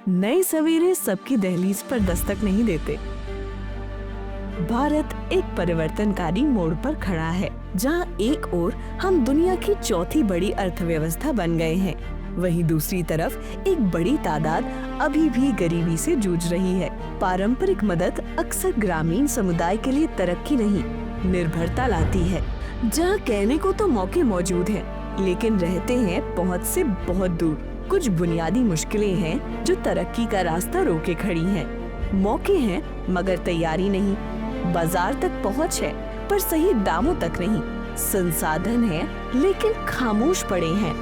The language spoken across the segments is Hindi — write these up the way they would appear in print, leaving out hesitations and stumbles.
नए सवेरे सबकी दहलीज पर दस्तक नहीं देते। भारत एक परिवर्तनकारी मोड़ पर खड़ा है, जहां एक ओर हम दुनिया की चौथी बड़ी अर्थव्यवस्था बन गए हैं, वहीं दूसरी तरफ एक बड़ी तादाद अभी भी गरीबी से जूझ रही है। पारंपरिक मदद अक्सर ग्रामीण समुदाय के लिए तरक्की नहीं, निर्भरता लाती है। जहां कहने को तो मौके मौजूद हैं, लेकिन रहते हैं पहुंच से बहुत दूर। कुछ बुनियादी मुश्किलें हैं जो तरक्की का रास्ता रोके खड़ी हैं। मौके हैं मगर तैयारी नहीं, बाजार तक पहुंच है पर सही दामों तक नहीं, संसाधन है लेकिन खामोश पड़े हैं।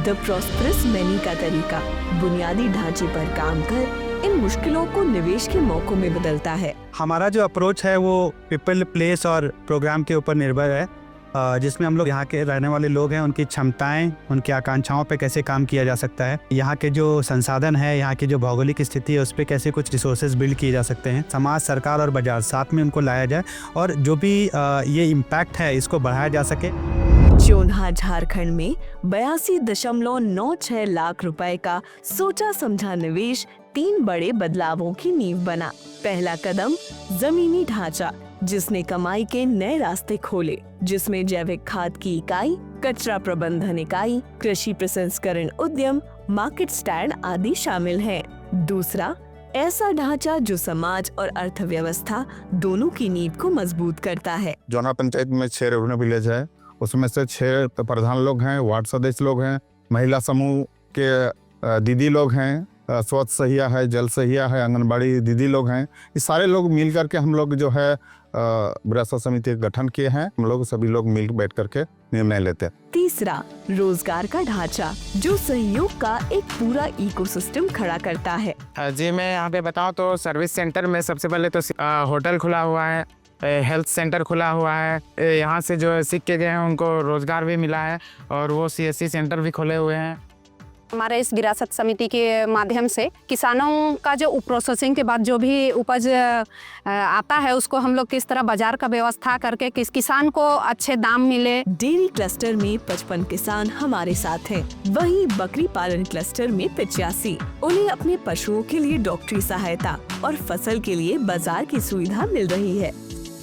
द प्रॉस्परस मैनी का तरीका बुनियादी ढांचे पर काम कर इन मुश्किलों को निवेश के मौकों में बदलता है। हमारा जो अप्रोच है वो पीपल, प्लेस और प्रोग्राम के ऊपर निर्भर है, जिसमें हम लोग यहाँ के रहने वाले लोग हैं, उनकी क्षमताएं, उनकी आकांक्षाओं पे कैसे काम किया जा सकता है, यहाँ के जो संसाधन है, यहाँ की जो भौगोलिक स्थिति है, उस पर कैसे कुछ रिसोर्सेज बिल्ड किए जा सकते हैं। समाज, सरकार और बाजार साथ में उनको लाया जाए और जो भी ये इम्पैक्ट है इसको बढ़ाया जा सके। चोन्हा झारखंड में 82.96 लाख रुपए का सोचा समझा निवेश 3 बड़े बदलावों की नींव बना। पहला कदम जमीनी ढांचा, जिसने कमाई के नए रास्ते खोले, जिसमें जैविक खाद की इकाई, कचरा प्रबंधन इकाई, कृषि प्रसंस्करण उद्यम, मार्केट स्टैंड आदि शामिल हैं। दूसरा, ऐसा ढांचा जो समाज और अर्थव्यवस्था दोनों की नींव को मजबूत करता है। जोना पंचायत में 6 रेवेन्यू विलेज है, उसमें से 6 प्रधान लोग हैं, वार्ड सदस्य लोग हैं, महिला समूह के दीदी लोग हैं, स्वच्छ सहिया है, जल सहिया है, आंगनबाड़ी दीदी लोग हैं। ये सारे लोग मिल करके हम लोग जो है विरासत समिति का गठन किए हैं। हम लोग सभी लोग मिल बैठ करके निर्णय लेते हैं। तीसरा, रोजगार का ढांचा जो सहयोग का एक पूरा इकोसिस्टम खड़ा करता है। जी मैं यहाँ पे बताऊँ तो सर्विस सेंटर में सबसे पहले तो होटल खुला हुआ है, हेल्थ सेंटर खुला हुआ है, यहाँ से जो सीख के गए हैं उनको रोजगार भी मिला है और वो CSC सेंटर भी खोले हुए हैं। हमारे इस विरासत समिति के माध्यम से किसानों का जो प्रोसेसिंग के बाद जो भी उपज आता है उसको हम लोग किस तरह बाजार का व्यवस्था करके किस किसान को अच्छे दाम मिले। डेयरी क्लस्टर में 55 किसान हमारे साथ हैं, वहीं बकरी पालन क्लस्टर में 85। उन्हें अपने पशुओं के लिए डॉक्टरी सहायता और फसल के लिए बाजार की सुविधा मिल रही है।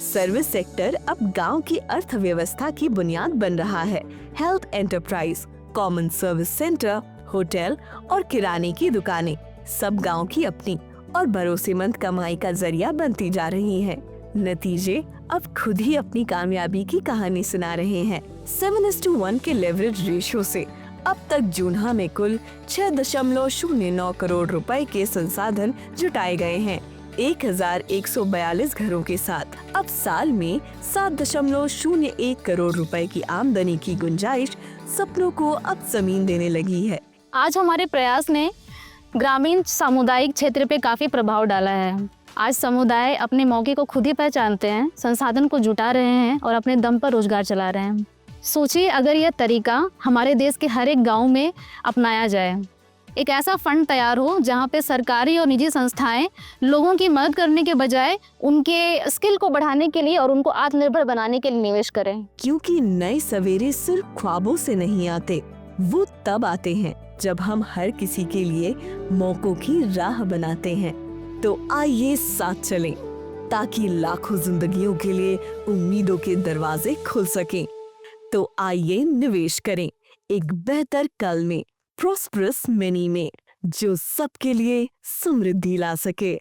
सर्विस सेक्टर अब गांव की अर्थव्यवस्था की बुनियाद बन रहा है। Health enterprise, common service centre, hotel और किराने की दुकानें सब गांव की अपनी और भरोसेमंद कमाई का जरिया बनती जा रही हैं। नतीजे अब खुद ही अपनी कामयाबी की कहानी सुना रहे हैं। 7:1 के लेवरेज रेशियो से अब तक जून्हा में कुल 6.09 करोड़ रुपए के संसाधन जुटाए गए हैं। 1142 घरों के साथ अब साल में 7.01 करोड़ रुपए की आमदनी की गुंजाइश सपनों को अब जमीन देने लगी है। आज हमारे प्रयास ने ग्रामीण सामुदायिक क्षेत्र पे काफ़ी प्रभाव डाला है। आज समुदाय अपने मौके को खुद ही पहचानते हैं, संसाधन को जुटा रहे हैं और अपने दम पर रोजगार चला रहे हैं। सोचिए अगर यह तरीका हमारे देश के हर एक गांव में अपनाया जाए, एक ऐसा फंड तैयार हो जहां पे सरकारी और निजी संस्थाएं लोगों की मदद करने के बजाय उनके स्किल को बढ़ाने के लिए और उनको आत्मनिर्भर बनाने के लिए निवेश करें। क्योंकि नए सवेरे सिर्फ ख्वाबों से नहीं आते, वो तब आते हैं जब हम हर किसी के लिए मौकों की राह बनाते हैं। तो आइए साथ चलें ताकि लाखों जिंदगियों के लिए उम्मीदों के दरवाजे खुल सकें। तो आइए निवेश करें एक बेहतर कल में, प्रॉस्परस मैनी में, जो सबके लिए समृद्धि ला सके।